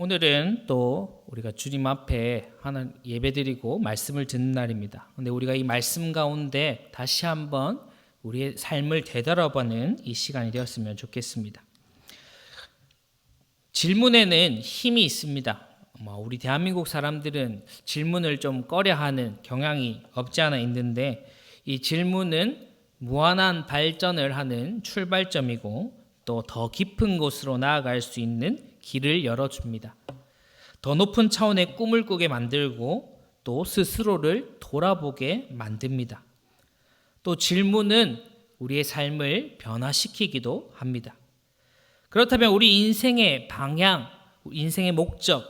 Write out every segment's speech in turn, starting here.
오늘은 또 우리가 주님 앞에 하나님 예배드리고 말씀을 듣는 날입니다. 근데 우리가 이 말씀 가운데 다시 한번 우리의 삶을 되돌아보는 이 시간이 되었으면 좋겠습니다. 질문에는 힘이 있습니다. 우리 대한민국 사람들은 질문을 좀 꺼려하는 경향이 없지 않아 있는데, 이 질문은 무한한 발전을 하는 출발점이고 또 더 깊은 곳으로 나아갈 수 있는 길을 열어줍니다. 더 높은 차원의 꿈을 꾸게 만들고 또 스스로를 돌아보게 만듭니다. 또 질문은 우리의 삶을 변화시키기도 합니다. 그렇다면 우리 인생의 방향, 인생의 목적,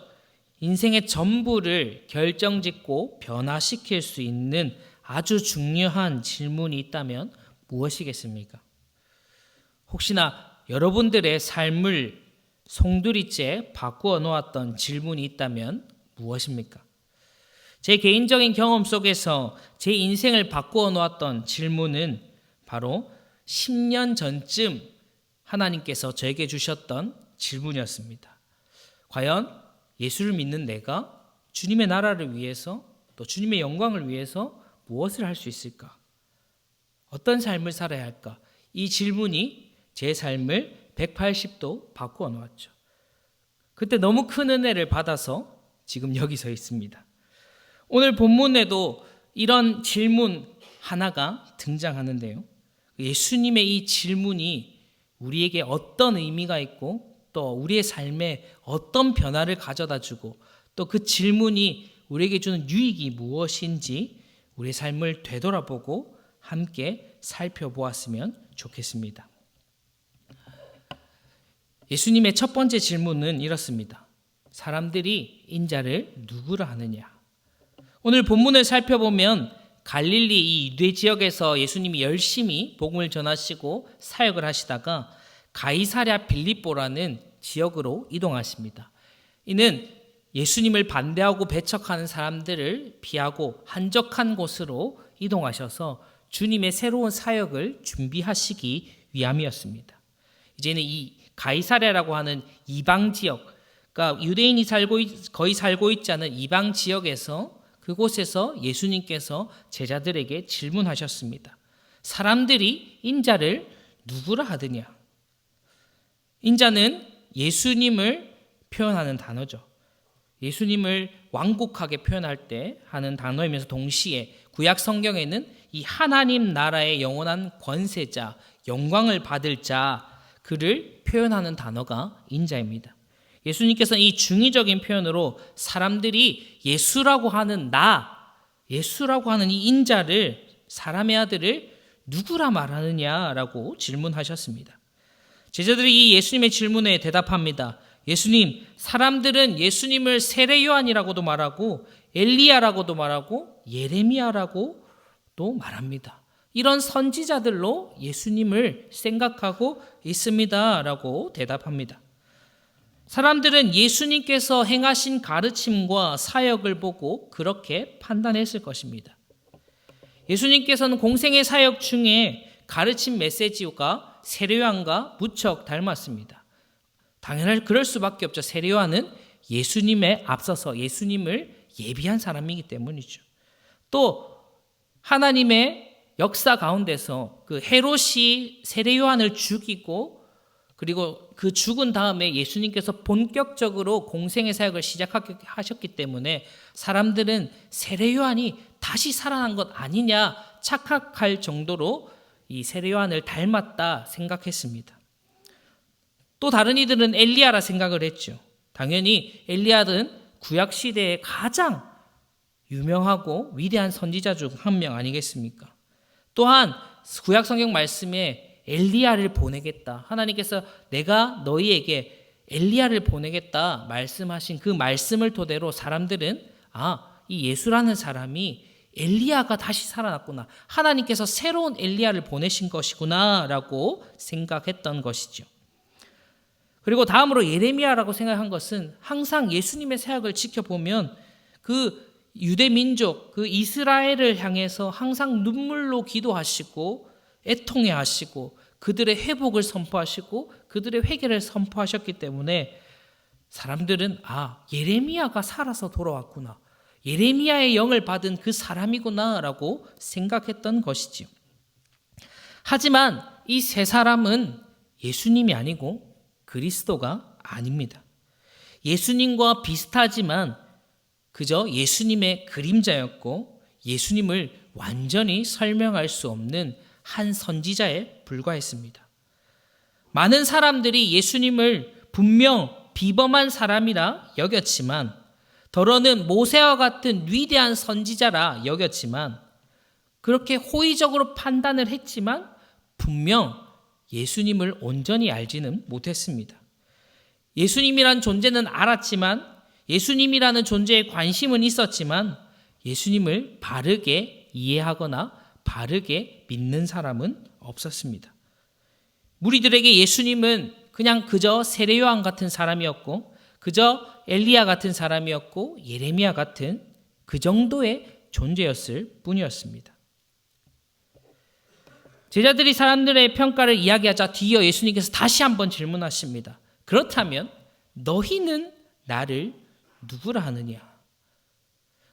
인생의 전부를 결정짓고 변화시킬 수 있는 아주 중요한 질문이 있다면 무엇이겠습니까? 혹시나 여러분들의 삶을 송두리째 바꾸어 놓았던 질문이 있다면 무엇입니까? 제 개인적인 경험 속에서 제 인생을 바꾸어 놓았던 질문은 바로 10년 전쯤 하나님께서 저에게 주셨던 질문이었습니다. 과연 예수를 믿는 내가 주님의 나라를 위해서 또 주님의 영광을 위해서 무엇을 할 수 있을까? 어떤 삶을 살아야 할까? 이 질문이 제 삶을 180도 바꾸어 놓았죠. 그때 너무 큰 은혜를 받아서 지금 여기 서 있습니다. 오늘 본문에도 이런 질문 하나가 등장하는데요. 예수님의 이 질문이 우리에게 어떤 의미가 있고 또 우리의 삶에 어떤 변화를 가져다 주고 또 그 질문이 우리에게 주는 유익이 무엇인지 우리의 삶을 되돌아보고 함께 살펴보았으면 좋겠습니다. 예수님의 첫 번째 질문은 이렇습니다. 사람들이 인자를 누구라 하느냐? 오늘 본문을 살펴보면 갈릴리 이 유대 지역에서 예수님이 열심히 복음을 전하시고 사역을 하시다가 가이사랴 빌립보라는 지역으로 이동하십니다. 이는 예수님을 반대하고 배척하는 사람들을 피하고 한적한 곳으로 이동하셔서 주님의 새로운 사역을 준비하시기 위함이었습니다. 이제는 이 가이사랴라고 하는 이방 지역, 그러니까 유대인이 거의 살고 있지 않은 이방 지역에서 그곳에서 예수님께서 제자들에게 질문하셨습니다. 사람들이 인자를 누구라 하느냐? 인자는 예수님을 표현하는 단어죠. 예수님을 완곡하게 표현할 때 하는 단어이면서 동시에 구약 성경에는 이 하나님 나라의 영원한 권세자, 영광을 받을 자, 그를 표현하는 단어가 인자입니다. 예수님께서는 이 중의적인 표현으로 사람들이 예수라고 하는 예수라고 하는 이 인자를, 사람의 아들을 누구라 말하느냐라고 질문하셨습니다. 제자들이 이 예수님의 질문에 대답합니다. 예수님, 사람들은 예수님을 세례 요한이라고도 말하고 엘리야라고도 말하고 예레미야라고도 말합니다. 이런 선지자들로 예수님을 생각하고 있습니다. 라고 대답합니다. 사람들은 예수님께서 행하신 가르침과 사역을 보고 그렇게 판단했을 것입니다. 예수님께서는 공생의 사역 중에 가르침 메시지가 세례요한과 무척 닮았습니다. 당연히 그럴 수밖에 없죠. 세례요한은 예수님에 앞서서 예수님을 예비한 사람이기 때문이죠. 또 하나님의 역사 가운데서 그 헤롯이 세례 요한을 죽이고 그리고 그 죽은 다음에 예수님께서 본격적으로 공생의 사역을 시작하셨기 때문에 사람들은 세례 요한이 다시 살아난 것 아니냐 착각할 정도로 이 세례 요한을 닮았다 생각했습니다. 또 다른 이들은 엘리야라 생각을 했죠. 당연히 엘리야는 구약 시대의 가장 유명하고 위대한 선지자 중 한 명 아니겠습니까? 또한 구약 성경 말씀에 엘리야를 보내겠다. 하나님께서 내가 너희에게 엘리야를 보내겠다 말씀하신 그 말씀을 토대로 사람들은 이 예수라는 사람이 엘리야가 다시 살아났구나. 하나님께서 새로운 엘리야를 보내신 것이구나 라고 생각했던 것이죠. 그리고 다음으로 예레미야라고 생각한 것은 항상 예수님의 사역을 지켜보면 그 유대 민족, 그 이스라엘을 향해서 항상 눈물로 기도하시고 애통해하시고 그들의 회복을 선포하시고 그들의 회개를 선포하셨기 때문에 사람들은 예레미야가 살아서 돌아왔구나, 예레미야의 영을 받은 그 사람이구나 라고 생각했던 것이지요. 하지만 이 세 사람은 예수님이 아니고 그리스도가 아닙니다. 예수님과 비슷하지만 그저 예수님의 그림자였고 예수님을 완전히 설명할 수 없는 한 선지자에 불과했습니다. 많은 사람들이 예수님을 분명 비범한 사람이라 여겼지만, 더러는 모세와 같은 위대한 선지자라 여겼지만, 그렇게 호의적으로 판단을 했지만 분명 예수님을 온전히 알지는 못했습니다. 예수님이란 존재는 알았지만, 예수님이라는 존재에 관심은 있었지만 예수님을 바르게 이해하거나 바르게 믿는 사람은 없었습니다. 무리들에게 예수님은 그냥 그저 세례요한 같은 사람이었고, 그저 엘리야 같은 사람이었고, 예레미야 같은 그 정도의 존재였을 뿐이었습니다. 제자들이 사람들의 평가를 이야기하자 뒤이어 예수님께서 다시 한번 질문하십니다. 그렇다면 너희는 나를 누구라 하느냐?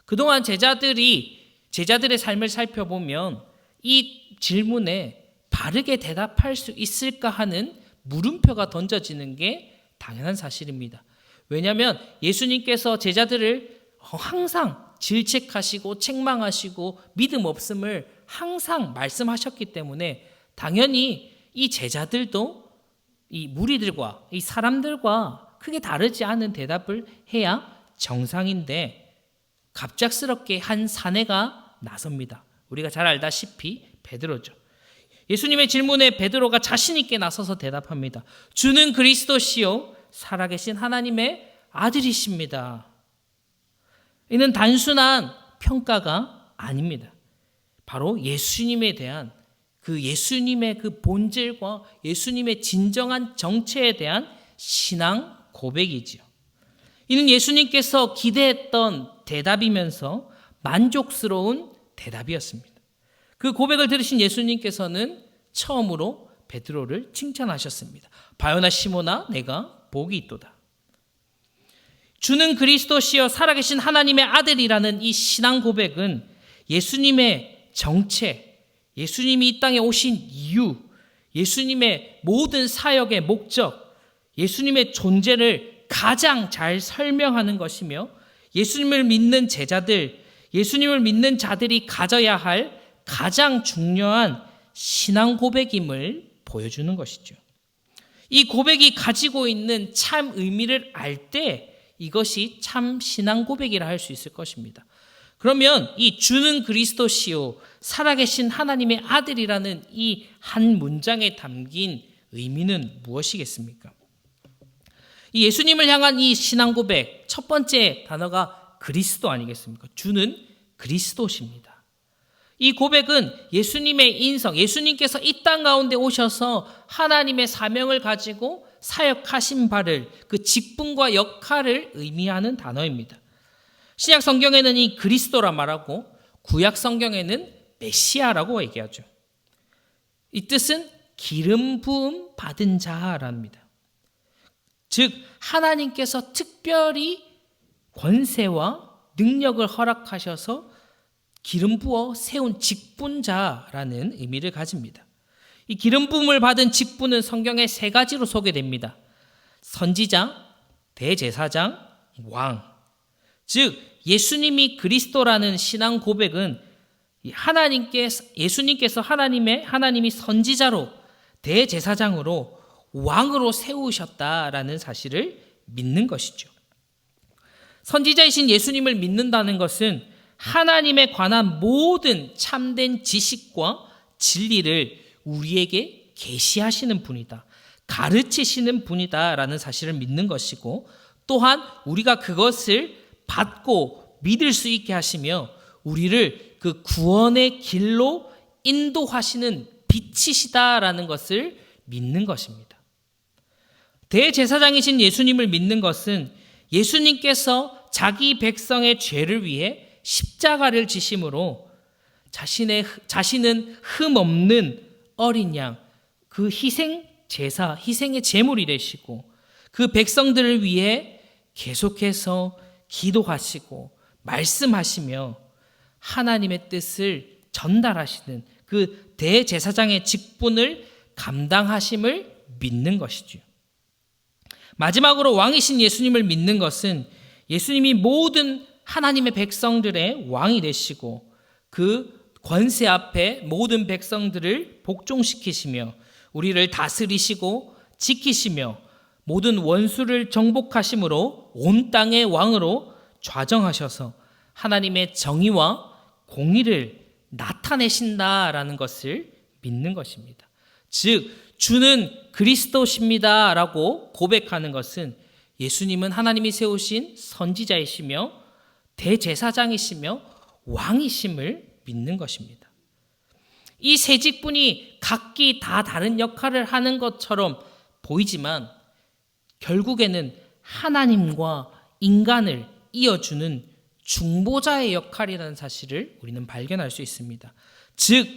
그동안 제자들의 삶을 살펴보면 이 질문에 바르게 대답할 수 있을까 하는 물음표가 던져지는 게 당연한 사실입니다. 왜냐하면 예수님께서 제자들을 항상 질책하시고 책망하시고 믿음 없음을 항상 말씀하셨기 때문에 당연히 이 제자들도 이 무리들과 이 사람들과 크게 다르지 않은 대답을 해야 정상인데, 갑작스럽게 한 사내가 나섭니다. 우리가 잘 알다시피 베드로죠. 예수님의 질문에 베드로가 자신 있게 나서서 대답합니다. 주는 그리스도시요 살아계신 하나님의 아들이십니다. 이는 단순한 평가가 아닙니다. 바로 예수님에 대한 예수님의 그 본질과 예수님의 진정한 정체에 대한 신앙 고백이지요. 이는 예수님께서 기대했던 대답이면서 만족스러운 대답이었습니다. 그 고백을 들으신 예수님께서는 처음으로 베드로를 칭찬하셨습니다. 바요나 시모나 내가 복이 있도다. 주는 그리스도시여 살아계신 하나님의 아들이라는 이 신앙 고백은 예수님의 정체, 예수님이 이 땅에 오신 이유, 예수님의 모든 사역의 목적, 예수님의 존재를 가장 잘 설명하는 것이며, 예수님을 믿는 제자들, 예수님을 믿는 자들이 가져야 할 가장 중요한 신앙 고백임을 보여주는 것이죠. 이 고백이 가지고 있는 참 의미를 알 때 이것이 참 신앙 고백이라 할 수 있을 것입니다. 그러면 이 주는 그리스도시요 살아계신 하나님의 아들이라는 이 한 문장에 담긴 의미는 무엇이겠습니까? 이 예수님을 향한 이 신앙 고백, 첫 번째 단어가 그리스도 아니겠습니까? 주는 그리스도십니다. 이 고백은 예수님의 인성, 예수님께서 이 땅 가운데 오셔서 하나님의 사명을 가지고 사역하신 바를, 그 직분과 역할을 의미하는 단어입니다. 신약 성경에는 이 그리스도라 말하고 구약 성경에는 메시아라고 얘기하죠. 이 뜻은 기름 부음 받은 자랍니다. 즉 하나님께서 특별히 권세와 능력을 허락하셔서 기름 부어 세운 직분자라는 의미를 가집니다. 이 기름 부음을 받은 직분은 성경에 세 가지로 소개됩니다. 선지자, 대제사장, 왕. 즉 예수님이 그리스도라는 신앙 고백은 예수님께서 하나님이 선지자로, 대제사장으로, 왕으로 세우셨다라는 사실을 믿는 것이죠. 선지자이신 예수님을 믿는다는 것은 하나님에 관한 모든 참된 지식과 진리를 우리에게 계시하시는 분이다, 가르치시는 분이다라는 사실을 믿는 것이고, 또한 우리가 그것을 받고 믿을 수 있게 하시며 우리를 그 구원의 길로 인도하시는 빛이시다라는 것을 믿는 것입니다. 대제사장이신 예수님을 믿는 것은 예수님께서 자기 백성의 죄를 위해 십자가를 지심으로 자신은 흠 없는 어린 양, 그 희생의 제물이 되시고 그 백성들을 위해 계속해서 기도하시고 말씀하시며 하나님의 뜻을 전달하시는 그 대제사장의 직분을 감당하심을 믿는 것이죠. 마지막으로 왕이신 예수님을 믿는 것은 예수님이 모든 하나님의 백성들의 왕이 되시고 그 권세 앞에 모든 백성들을 복종시키시며 우리를 다스리시고 지키시며 모든 원수를 정복하심으로 온 땅의 왕으로 좌정하셔서 하나님의 정의와 공의를 나타내신다라는 것을 믿는 것입니다. 즉 주는 그리스도십니다라고 고백하는 것은 예수님은 하나님이 세우신 선지자이시며 대제사장이시며 왕이심을 믿는 것입니다. 이 세 직분이 각기 다 다른 역할을 하는 것처럼 보이지만 결국에는 하나님과 인간을 이어주는 중보자의 역할이라는 사실을 우리는 발견할 수 있습니다. 즉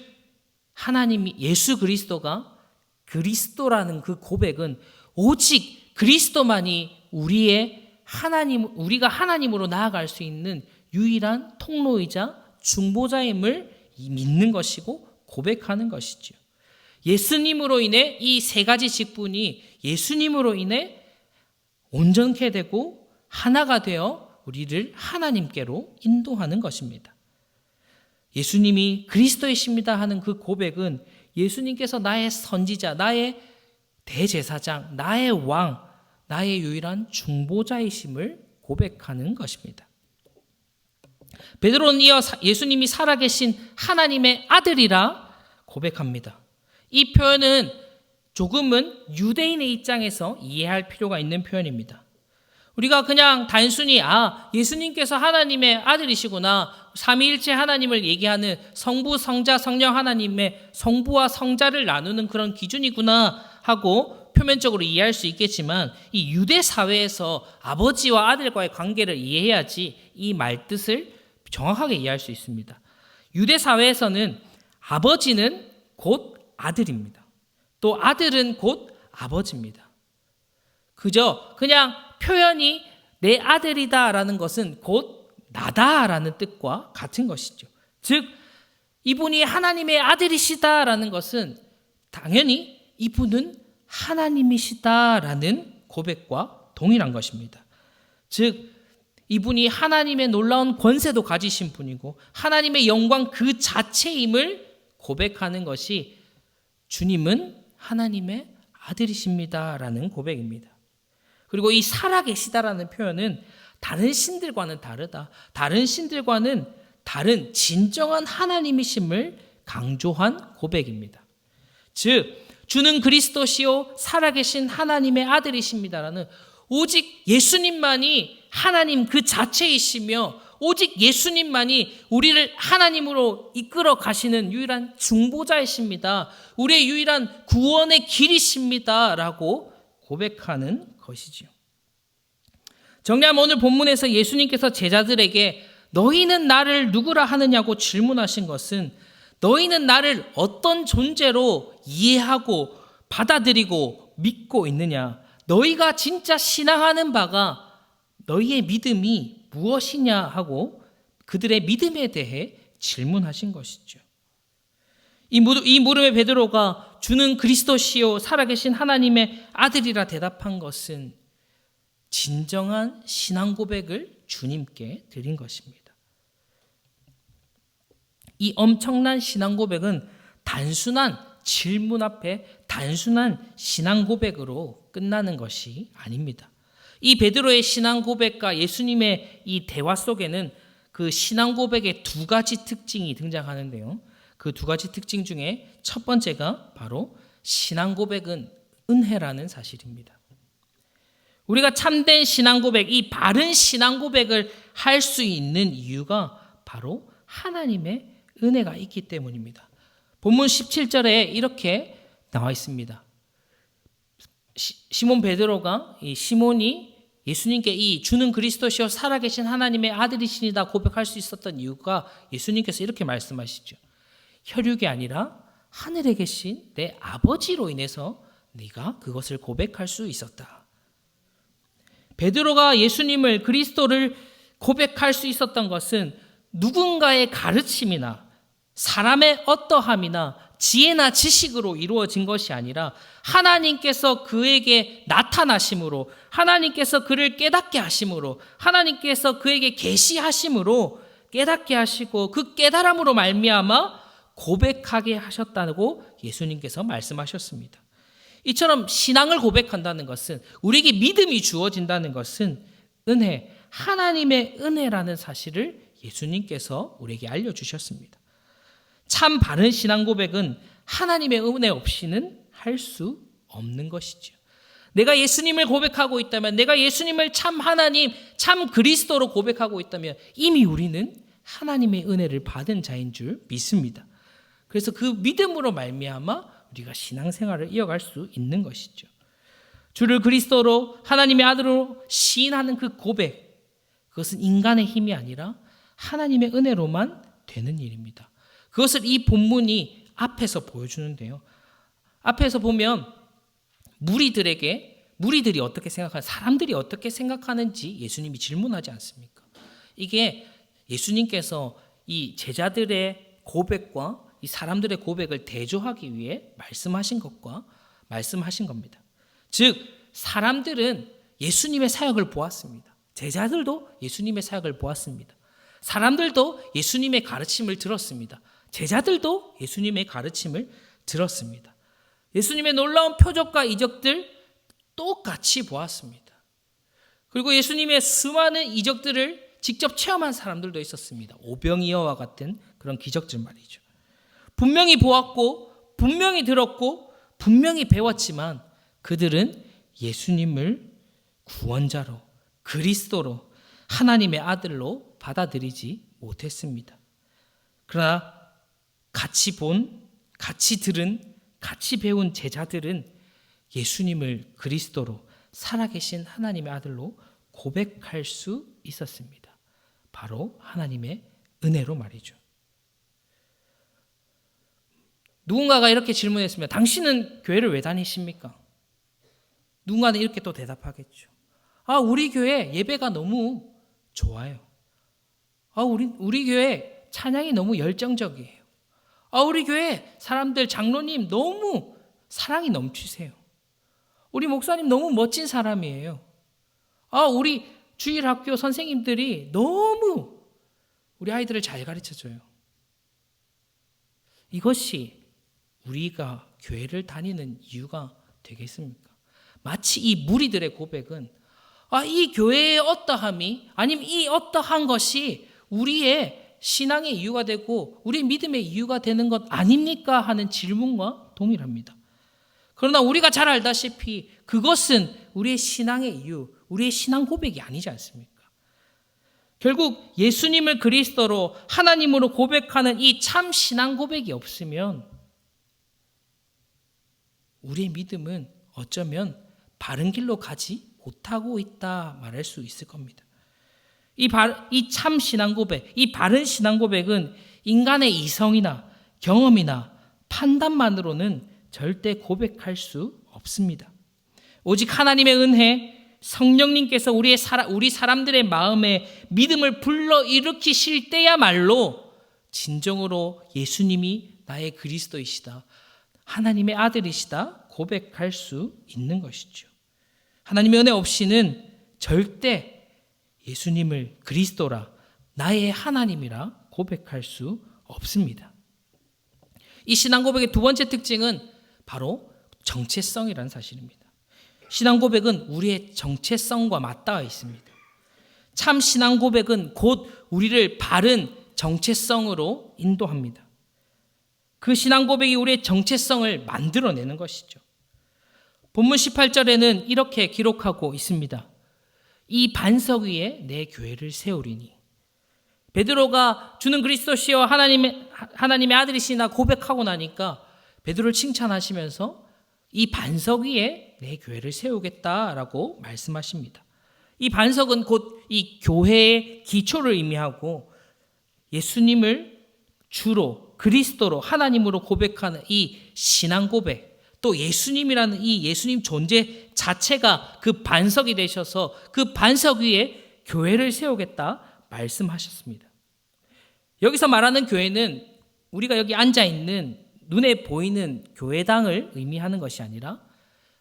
하나님이 예수 그리스도가 그리스도라는 그 고백은 오직 그리스도만이 우리가 하나님으로 나아갈 수 있는 유일한 통로이자 중보자임을 믿는 것이고 고백하는 것이죠. 예수님으로 인해 이 세 가지 직분이 예수님으로 인해 온전케 되고 하나가 되어 우리를 하나님께로 인도하는 것입니다. 예수님이 그리스도이십니다 하는 그 고백은 예수님께서 나의 선지자, 나의 대제사장, 나의 왕, 나의 유일한 중보자이심을 고백하는 것입니다. 베드로는 이어 예수님이 살아계신 하나님의 아들이라 고백합니다. 이 표현은 조금은 유대인의 입장에서 이해할 필요가 있는 표현입니다. 우리가 그냥 단순히 예수님께서 하나님의 아들이시구나, 삼위일체 하나님을 얘기하는 성부, 성자, 성령 하나님의 성부와 성자를 나누는 그런 기준이구나 하고 표면적으로 이해할 수 있겠지만 이 유대 사회에서 아버지와 아들과의 관계를 이해해야지 이 말뜻을 정확하게 이해할 수 있습니다. 유대 사회에서는 아버지는 곧 아들입니다. 또 아들은 곧 아버지입니다. 그냥 표현이 내 아들이다라는 것은 곧 나다라는 뜻과 같은 것이죠. 즉 이분이 하나님의 아들이시다라는 것은 당연히 이분은 하나님이시다라는 고백과 동일한 것입니다. 즉 이분이 하나님의 놀라운 권세도 가지신 분이고 하나님의 영광 그 자체임을 고백하는 것이 주님은 하나님의 아들이십니다라는 고백입니다. 그리고 이 살아계시다라는 표현은 다른 신들과는 다르다. 다른 신들과는 다른 진정한 하나님이심을 강조한 고백입니다. 즉 주는 그리스도시요 살아계신 하나님의 아들이십니다라는 오직 예수님만이 하나님 그 자체이시며 오직 예수님만이 우리를 하나님으로 이끌어 가시는 유일한 중보자이십니다. 우리의 유일한 구원의 길이십니다. 라고 고백하는 것이지요. 정리하면 오늘 본문에서 예수님께서 제자들에게 너희는 나를 누구라 하느냐고 질문하신 것은 너희는 나를 어떤 존재로 이해하고 받아들이고 믿고 있느냐, 너희가 진짜 신앙하는 바가 너희의 믿음이 무엇이냐 하고 그들의 믿음에 대해 질문하신 것이죠. 이 물음에 베드로가 주는 그리스도시요 살아계신 하나님의 아들이라 대답한 것은 진정한 신앙 고백을 주님께 드린 것입니다. 이 엄청난 신앙 고백은 단순한 질문 앞에 단순한 신앙 고백으로 끝나는 것이 아닙니다. 이 베드로의 신앙 고백과 예수님의 이 대화 속에는 그 신앙 고백의 두 가지 특징이 등장하는데요. 그 두 가지 특징 중에 첫 번째가 바로 신앙 고백은 은혜라는 사실입니다. 우리가 참된 신앙 고백, 이 바른 신앙 고백을 할 수 있는 이유가 바로 하나님의 은혜가 있기 때문입니다. 본문 17절에 이렇게 나와 있습니다. 시몬 베드로가 시몬이 예수님께 이 주는 그리스도시요 살아계신 하나님의 아들이시니다 고백할 수 있었던 이유가 예수님께서 이렇게 말씀하시죠. 혈육이 아니라 하늘에 계신 내 아버지로 인해서 네가 그것을 고백할 수 있었다. 베드로가 예수님을 그리스도를 고백할 수 있었던 것은 누군가의 가르침이나 사람의 어떠함이나 지혜나 지식으로 이루어진 것이 아니라 하나님께서 그에게 나타나심으로, 하나님께서 그를 깨닫게 하심으로, 하나님께서 그에게 계시하심으로 깨닫게 하시고 그 깨달음으로 말미암아 고백하게 하셨다고 예수님께서 말씀하셨습니다. 이처럼 신앙을 고백한다는 것은, 우리에게 믿음이 주어진다는 것은 은혜, 하나님의 은혜라는 사실을 예수님께서 우리에게 알려주셨습니다. 참 바른 신앙 고백은 하나님의 은혜 없이는 할 수 없는 것이죠. 내가 예수님을 고백하고 있다면, 내가 예수님을 참 하나님, 참 그리스도로 고백하고 있다면 이미 우리는 하나님의 은혜를 받은 자인 줄 믿습니다. 그래서 그 믿음으로 말미암아 우리가 신앙생활을 이어갈 수 있는 것이죠. 주를 그리스도로 하나님의 아들로 시인하는 그 고백, 그것은 인간의 힘이 아니라 하나님의 은혜로만 되는 일입니다. 그것을 이 본문이 앞에서 보여주는데요. 앞에서 보면 무리들이 어떻게 생각하는, 사람들이 어떻게 생각하는지 예수님이 질문하지 않습니까? 이게 예수님께서 이 제자들의 고백과 이 사람들의 고백을 대조하기 위해 말씀하신 겁니다. 즉, 사람들은 예수님의 사역을 보았습니다. 제자들도 예수님의 사역을 보았습니다. 사람들도 예수님의 가르침을 들었습니다. 제자들도 예수님의 가르침을 들었습니다. 예수님의 놀라운 표적과 이적들 똑같이 보았습니다. 그리고 예수님의 수많은 이적들을 직접 체험한 사람들도 있었습니다. 오병이어와 같은 그런 기적들 말이죠. 분명히 보았고, 분명히 들었고, 분명히 배웠지만 그들은 예수님을 구원자로, 그리스도로, 하나님의 아들로 받아들이지 못했습니다. 그러나 같이 본, 같이 들은, 같이 배운 제자들은 예수님을 그리스도로, 살아계신 하나님의 아들로 고백할 수 있었습니다. 바로 하나님의 은혜로 말이죠. 누군가가 이렇게 질문했습니다. 당신은 교회를 왜 다니십니까? 누군가는 이렇게 또 대답하겠죠. 우리 교회 예배가 너무 좋아요. 우리 교회 찬양이 너무 열정적이에요. 우리 교회 사람들, 장로님 너무 사랑이 넘치세요. 우리 목사님 너무 멋진 사람이에요. 우리 주일학교 선생님들이 너무 우리 아이들을 잘 가르쳐줘요. 이것이 우리가 교회를 다니는 이유가 되겠습니까? 마치 이 무리들의 고백은 이 교회의 어떠함이, 아니면 이 어떠한 것이 우리의 신앙의 이유가 되고 우리의 믿음의 이유가 되는 것 아닙니까? 하는 질문과 동일합니다. 그러나 우리가 잘 알다시피 그것은 우리의 신앙의 이유, 우리의 신앙 고백이 아니지 않습니까? 결국 예수님을 그리스도로, 하나님으로 고백하는 이 참 신앙 고백이 없으면 우리의 믿음은 어쩌면 바른 길로 가지 못하고 있다 말할 수 있을 겁니다. 이 참 신앙 고백, 이 바른 신앙 고백은 인간의 이성이나 경험이나 판단만으로는 절대 고백할 수 없습니다. 오직 하나님의 은혜, 성령님께서 우리 사람들의 마음에 믿음을 불러일으키실 때야말로 진정으로 예수님이 나의 그리스도이시다, 하나님의 아들이시다 고백할 수 있는 것이죠. 하나님의 은혜 없이는 절대 예수님을 그리스도라, 나의 하나님이라 고백할 수 없습니다. 이 신앙 고백의 두 번째 특징은 바로 정체성이라는 사실입니다. 신앙 고백은 우리의 정체성과 맞닿아 있습니다. 참 신앙 고백은 곧 우리를 바른 정체성으로 인도합니다. 그 신앙 고백이 우리의 정체성을 만들어내는 것이죠. 본문 18절에는 이렇게 기록하고 있습니다. 이 반석 위에 내 교회를 세우리니. 베드로가 주는 그리스도시여 하나님의 아들이시나 고백하고 나니까 베드로를 칭찬하시면서 이 반석 위에 내 교회를 세우겠다라고 말씀하십니다. 이 반석은 곧 이 교회의 기초를 의미하고 예수님을 주로 그리스도로 하나님으로 고백하는 이 신앙 고백, 또 예수님이라는 이 예수님 존재 자체가 그 반석이 되셔서 그 반석 위에 교회를 세우겠다 말씀하셨습니다. 여기서 말하는 교회는 우리가 여기 앉아 있는 눈에 보이는 교회당을 의미하는 것이 아니라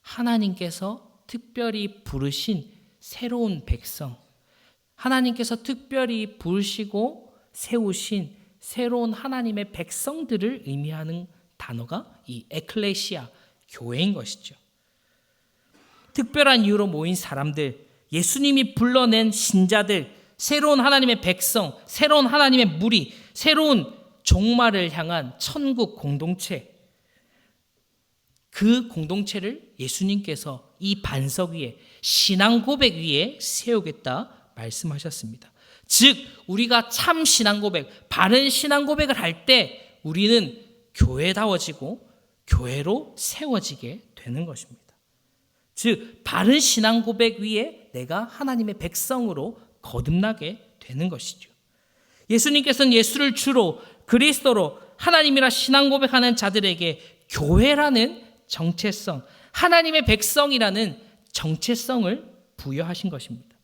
하나님께서 특별히 부르신 새로운 백성, 하나님께서 특별히 부르시고 세우신 새로운 하나님의 백성들을 의미하는 단어가 이 에클레시아, 교회인 것이죠. 특별한 이유로 모인 사람들, 예수님이 불러낸 신자들, 새로운 하나님의 백성, 새로운 하나님의 무리, 새로운 종말을 향한 천국 공동체, 그 공동체를 예수님께서 이 반석 위에, 신앙 고백 위에 세우겠다 말씀하셨습니다. 즉 우리가 참 신앙 고백, 바른 신앙 고백을 할 때 우리는 교회다워지고 교회로 세워지게 되는 것입니다. 즉 바른 신앙 고백 위에 내가 하나님의 백성으로 거듭나게 되는 것이죠. 예수님께서는 예수를 주로 그리스도로 하나님이라 신앙 고백하는 자들에게 교회라는 정체성, 하나님의 백성이라는 정체성을 부여하신 것입니다.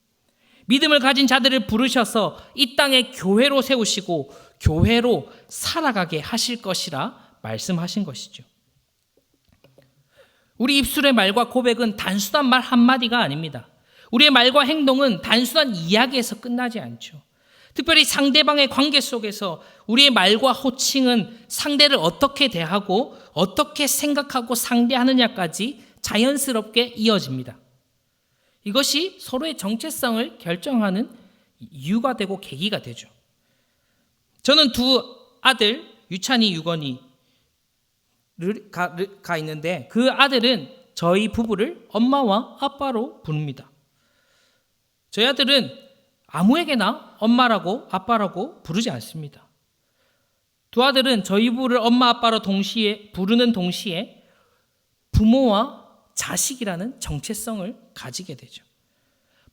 믿음을 가진 자들을 부르셔서 이 땅에 교회로 세우시고 교회로 살아가게 하실 것이라 말씀하신 것이죠. 우리 입술의 말과 고백은 단순한 말 한마디가 아닙니다. 우리의 말과 행동은 단순한 이야기에서 끝나지 않죠. 특별히 상대방의 관계 속에서 우리의 말과 호칭은 상대를 어떻게 대하고 어떻게 생각하고 상대하느냐까지 자연스럽게 이어집니다. 이것이 서로의 정체성을 결정하는 이유가 되고 계기가 되죠. 저는 두 아들, 유찬이, 유건이가 있는데 그 아들은 저희 부부를 엄마와 아빠로 부릅니다. 저희 아들은 아무에게나 엄마라고 아빠라고 부르지 않습니다. 두 아들은 저희 부부를 엄마 아빠로 동시에 부르는 동시에 부모와 자식이라는 정체성을 가지게 되죠.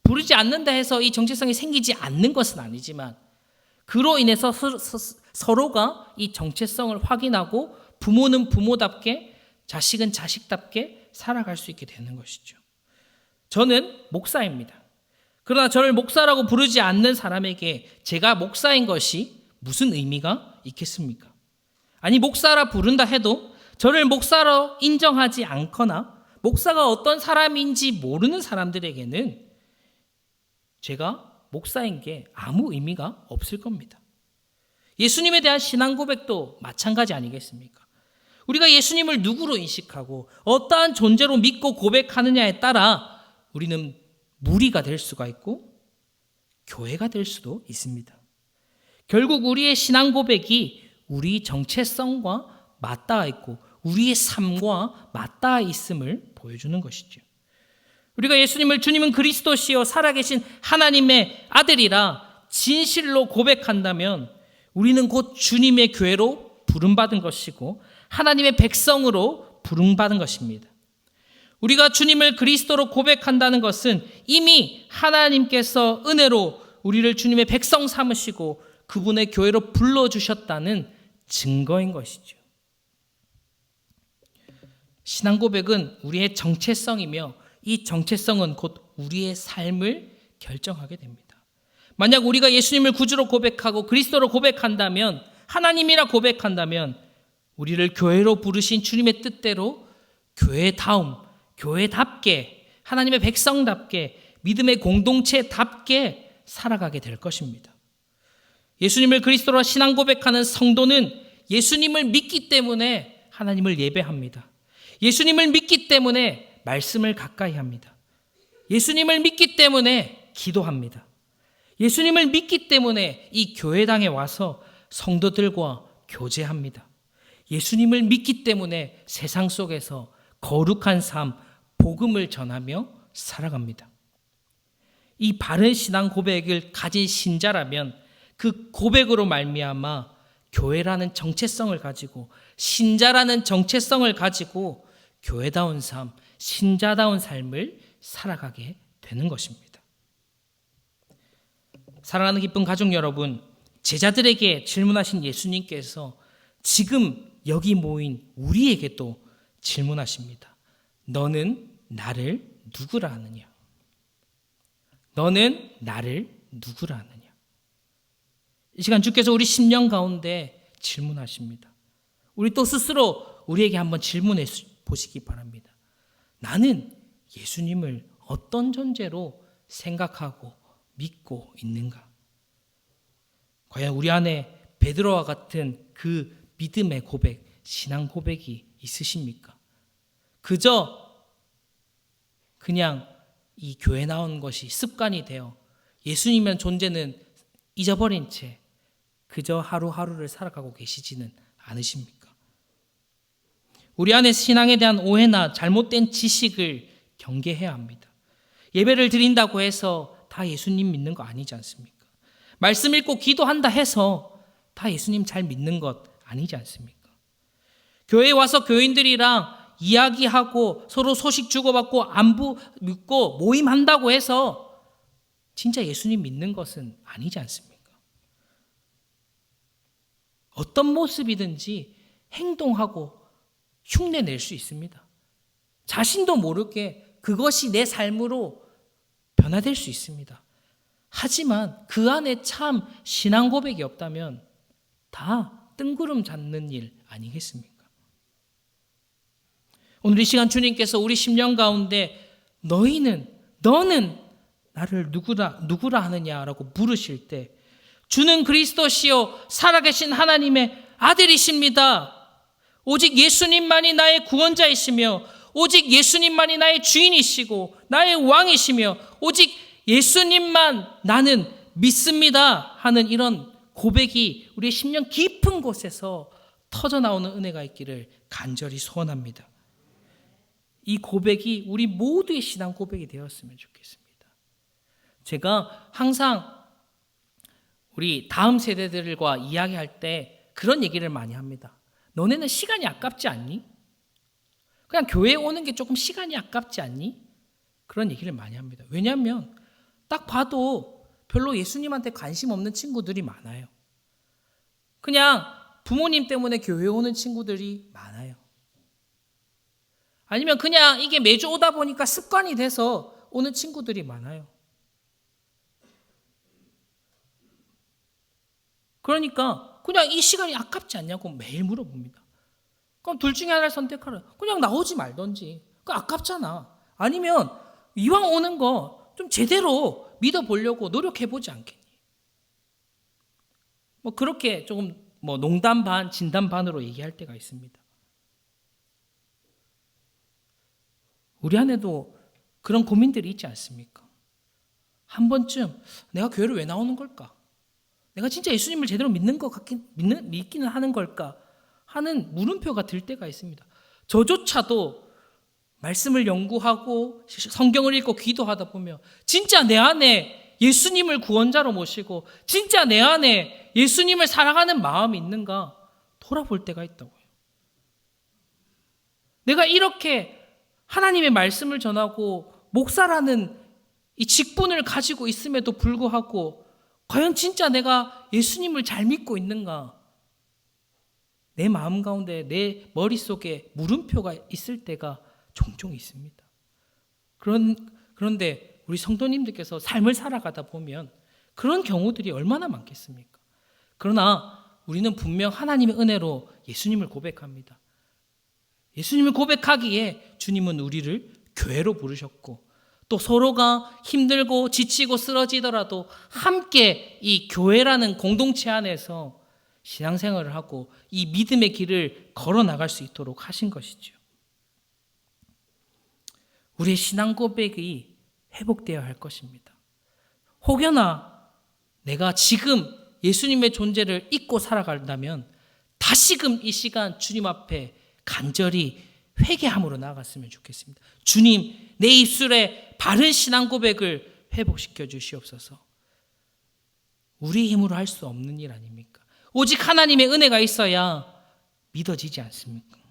부르지 않는다 해서 이 정체성이 생기지 않는 것은 아니지만 그로 인해서 서로가 이 정체성을 확인하고 부모는 부모답게 자식은 자식답게 살아갈 수 있게 되는 것이죠. 저는 목사입니다. 그러나 저를 목사라고 부르지 않는 사람에게 제가 목사인 것이 무슨 의미가 있겠습니까? 아니 목사라 부른다 해도 저를 목사로 인정하지 않거나 목사가 어떤 사람인지 모르는 사람들에게는 제가 목사인 게 아무 의미가 없을 겁니다. 예수님에 대한 신앙 고백도 마찬가지 아니겠습니까? 우리가 예수님을 누구로 인식하고 어떠한 존재로 믿고 고백하느냐에 따라 우리는 무리가 될 수가 있고 교회가 될 수도 있습니다. 결국 우리의 신앙 고백이 우리 정체성과 맞닿아 있고 우리의 삶과 맞닿아 있음을 보여주는 것이죠. 우리가 예수님을 주님은 그리스도시요 살아계신 하나님의 아들이라 진실로 고백한다면 우리는 곧 주님의 교회로 부름받은 것이고 하나님의 백성으로 부름받은 것입니다. 우리가 주님을 그리스도로 고백한다는 것은 이미 하나님께서 은혜로 우리를 주님의 백성 삼으시고 그분의 교회로 불러주셨다는 증거인 것이죠. 신앙 고백은 우리의 정체성이며 이 정체성은 곧 우리의 삶을 결정하게 됩니다. 만약 우리가 예수님을 구주로 고백하고 그리스도로 고백한다면 하나님이라 고백한다면 우리를 교회로 부르신 주님의 뜻대로 교회다움, 교회답게 하나님의 백성답게 믿음의 공동체답게 살아가게 될 것입니다. 예수님을 그리스도로 신앙 고백하는 성도는 예수님을 믿기 때문에 하나님을 예배합니다. 예수님을 믿기 때문에 말씀을 가까이 합니다. 예수님을 믿기 때문에 기도합니다. 예수님을 믿기 때문에 이 교회당에 와서 성도들과 교제합니다. 예수님을 믿기 때문에 세상 속에서 거룩한 삶, 복음을 전하며 살아갑니다. 이 바른 신앙 고백을 가진 신자라면 그 고백으로 말미암아 교회라는 정체성을 가지고 신자라는 정체성을 가지고 교회다운 삶, 신자다운 삶을 살아가게 되는 것입니다. 사랑하는 기쁜 가족 여러분, 제자들에게 질문하신 예수님께서 지금 여기 모인 우리에게도 질문하십니다. 너는 나를 누구라 하느냐? 너는 나를 누구라 하느냐? 이 시간 주께서 우리 심령 가운데 질문하십니다. 우리 또 스스로 우리에게 한번 질문해 보시기 바랍니다. 나는 예수님을 어떤 존재로 생각하고 믿고 있는가? 과연 우리 안에 베드로와 같은 그 믿음의 고백, 신앙 고백이 있으십니까? 그냥 이 교회 나온 것이 습관이 되어 예수님의 존재는 잊어버린 채 그저 하루하루를 살아가고 계시지는 않으십니까? 우리 안에 신앙에 대한 오해나 잘못된 지식을 경계해야 합니다. 예배를 드린다고 해서 다 예수님 믿는 거 아니지 않습니까? 말씀 읽고 기도한다 해서 다 예수님 잘 믿는 것 아니지 않습니까? 교회에 와서 교인들이랑 이야기하고 서로 소식 주고받고 안부 묻고 모임한다고 해서 진짜 예수님 믿는 것은 아니지 않습니까? 어떤 모습이든지 행동하고 흉내낼 수 있습니다. 자신도 모르게 그것이 내 삶으로 변화될 수 있습니다. 하지만 그 안에 참 신앙 고백이 없다면 다 뜬구름 잡는 일 아니겠습니까? 오늘 이 시간 주님께서 우리 심령 가운데 너는 나를 누구라 하느냐라고 물으실 때 주는 그리스도시요 살아계신 하나님의 아들이십니다. 오직 예수님만이 나의 구원자이시며 오직 예수님만이 나의 주인이시고 나의 왕이시며 오직 예수님만 나는 믿습니다 하는 이런 고백이 우리의 심령 깊은 곳에서 터져나오는 은혜가 있기를 간절히 소원합니다. 이 고백이 우리 모두의 신앙 고백이 되었으면 좋겠습니다. 제가 항상 우리 다음 세대들과 이야기할 때 그런 얘기를 많이 합니다. 너네는 시간이 아깝지 않니? 그냥 교회에 오는 게 조금 시간이 아깝지 않니? 그런 얘기를 많이 합니다. 왜냐하면 딱 봐도 별로 예수님한테 관심 없는 친구들이 많아요. 그냥 부모님 때문에 교회에 오는 친구들이 많아요. 아니면 그냥 이게 매주 오다 보니까 습관이 돼서 오는 친구들이 많아요. 그러니까 그냥 이 시간이 아깝지 않냐고 매일 물어봅니다. 그럼 둘 중에 하나를 선택하라. 그냥 나오지 말던지. 그거 아깝잖아. 아니면 이왕 오는 거 좀 제대로 믿어보려고 노력해보지 않겠니? 그렇게 조금 농담 반 진담 반으로 얘기할 때가 있습니다. 우리 안에도 그런 고민들이 있지 않습니까? 한 번쯤 내가 교회를 왜 나오는 걸까? 내가 진짜 예수님을 제대로 믿기는 하는 걸까? 하는 물음표가 들 때가 있습니다. 저조차도 말씀을 연구하고 성경을 읽고 기도하다 보면 진짜 내 안에 예수님을 구원자로 모시고 진짜 내 안에 예수님을 사랑하는 마음이 있는가 돌아볼 때가 있다고요. 내가 이렇게 하나님의 말씀을 전하고 목사라는 이 직분을 가지고 있음에도 불구하고 과연 진짜 내가 예수님을 잘 믿고 있는가? 내 마음 가운데 내 머릿속에 물음표가 있을 때가 종종 있습니다. 그런데 우리 성도님들께서 삶을 살아가다 보면 그런 경우들이 얼마나 많겠습니까? 그러나 우리는 분명 하나님의 은혜로 예수님을 고백합니다. 예수님을 고백하기에 주님은 우리를 교회로 부르셨고 또 서로가 힘들고 지치고 쓰러지더라도 함께 이 교회라는 공동체 안에서 신앙생활을 하고 이 믿음의 길을 걸어 나갈 수 있도록 하신 것이죠. 우리의 신앙 고백이 회복되어야 할 것입니다. 혹여나 내가 지금 예수님의 존재를 잊고 살아간다면 다시금 이 시간 주님 앞에 간절히 회개함으로 나아갔으면 좋겠습니다. 주님, 내 입술에 바른 신앙 고백을 회복시켜 주시옵소서. 우리 힘으로 할 수 없는 일 아닙니까? 오직 하나님의 은혜가 있어야 믿어지지 않습니까?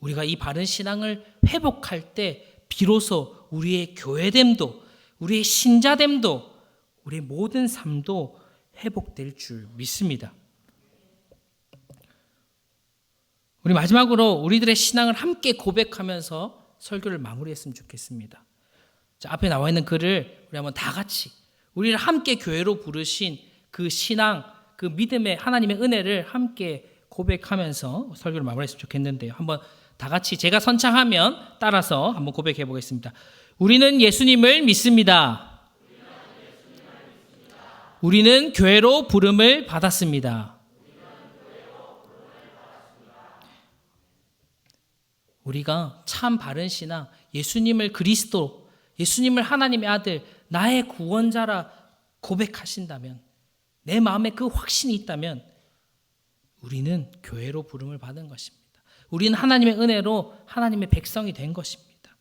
우리가 이 바른 신앙을 회복할 때 비로소 우리의 교회됨도 우리의 신자됨도 우리의 모든 삶도 회복될 줄 믿습니다. 우리 마지막으로 우리들의 신앙을 함께 고백하면서 설교를 마무리했으면 좋겠습니다. 자, 앞에 나와 있는 글을 우리 한번 다 같이 우리를 함께 교회로 부르신 그 신앙, 그 믿음의 하나님의 은혜를 함께 고백하면서 설교를 마무리했으면 좋겠는데요. 한번 다 같이 제가 선창하면 따라서 한번 고백해 보겠습니다. 우리는 예수님을 믿습니다. 우리는 교회로 부름을 받았습니다. 우리가 참 바른 신앙, 예수님을 그리스도, 예수님을 하나님의 아들, 나의 구원자라 고백하신다면, 내 마음에 그 확신이 있다면 우리는 교회로 부름을 받은 것입니다. 우리는 하나님의 은혜로 하나님의 백성이 된 것입니다.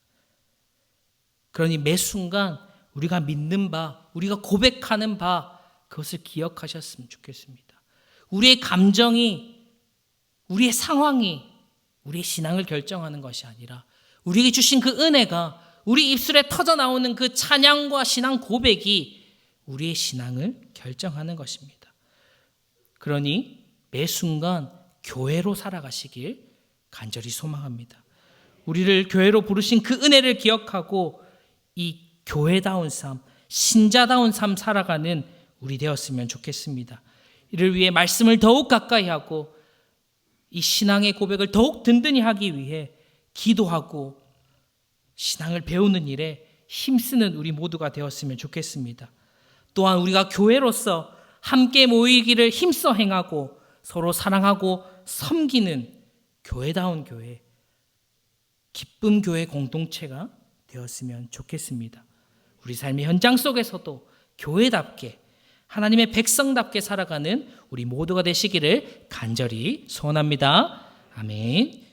그러니 매 순간 우리가 믿는 바, 우리가 고백하는 바, 그것을 기억하셨으면 좋겠습니다. 우리의 감정이, 우리의 상황이 우리의 신앙을 결정하는 것이 아니라 우리에게 주신 그 은혜가, 우리 입술에 터져나오는 그 찬양과 신앙 고백이 우리의 신앙을 결정하는 것입니다. 그러니 매 순간 교회로 살아가시길 간절히 소망합니다. 우리를 교회로 부르신 그 은혜를 기억하고 이 교회다운 삶, 신자다운 삶 살아가는 우리 되었으면 좋겠습니다. 이를 위해 말씀을 더욱 가까이 하고 이 신앙의 고백을 더욱 든든히 하기 위해 기도하고 신앙을 배우는 일에 힘쓰는 우리 모두가 되었으면 좋겠습니다. 또한 우리가 교회로서 함께 모이기를 힘써 행하고 서로 사랑하고 섬기는 교회다운 교회, 기쁨 교회 공동체가 되었으면 좋겠습니다. 우리 삶의 현장 속에서도 교회답게 하나님의 백성답게 살아가는 우리 모두가 되시기를 간절히 소원합니다. 아멘.